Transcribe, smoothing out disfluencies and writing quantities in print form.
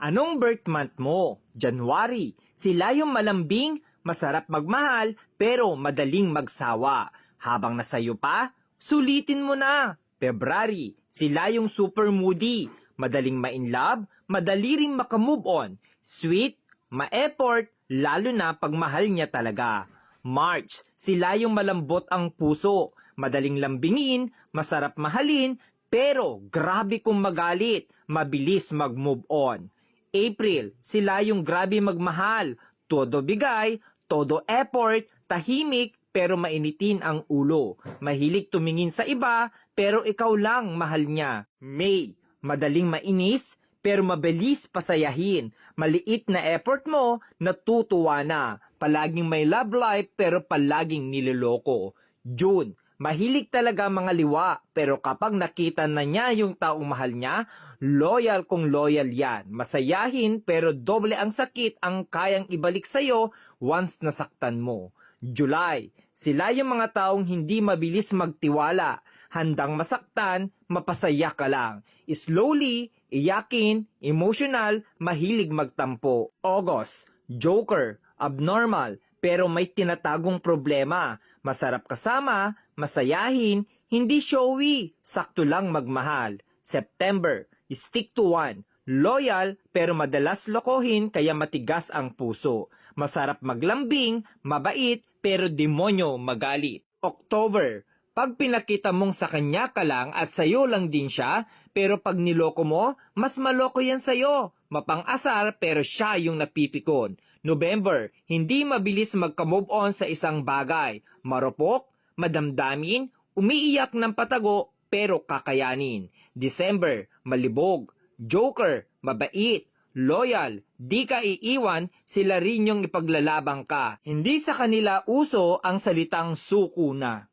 Anong birth month mo? January. Sila yung malambing, masarap magmahal, pero madaling magsawa. Habang nasayo pa, sulitin mo na. February. Sila yung super moody, madaling ma-inlove, madali ring makamove on. Sweet, ma-effort, lalo na pag mahal niya talaga. March. Sila yung malambot ang puso, madaling lambingin, masarap mahalin, pero grabe kung magalit, mabilis mag-move on. April, sila yung grabe magmahal, todo bigay, todo effort, tahimik pero mainitin ang ulo. Mahilig tumingin sa iba pero ikaw lang mahal niya. May, madaling mainis pero mabilis pasayahin. Maliit na effort mo, natutuwa na. Palaging may love life pero palaging niloloko. June, mahilig talaga mga liwa, pero kapag nakita na niya yung taong mahal niya, loyal kung loyal yan. Masayahin pero doble ang sakit ang kayang ibalik sa'yo once nasaktan mo. July, sila yung mga taong hindi mabilis magtiwala. Handang masaktan, mapasaya ka lang. Slowly, iyakin, emotional, mahilig magtampo. August, joker, abnormal, pero may tinatagong problema. Masarap kasama, masayahin, hindi showy, sakto lang magmahal. September, stick to one, loyal pero madalas lokohin kaya matigas ang puso. Masarap maglambing, mabait pero demonyo magalit. October, pag pinakita mong sa kanya ka lang at sayo lang din siya, pero pag niloko mo, mas maloko yan sayo. Mapang-asar pero siya yung napipikon. November, hindi mabilis magka-move on sa isang bagay. Marupok, madamdamin, umiiyak ng patago pero kakayanin. December, malibog, joker, mabait, loyal, di ka iiwan, sila rin yung ipaglalabang ka. Hindi sa kanila uso ang salitang suko na.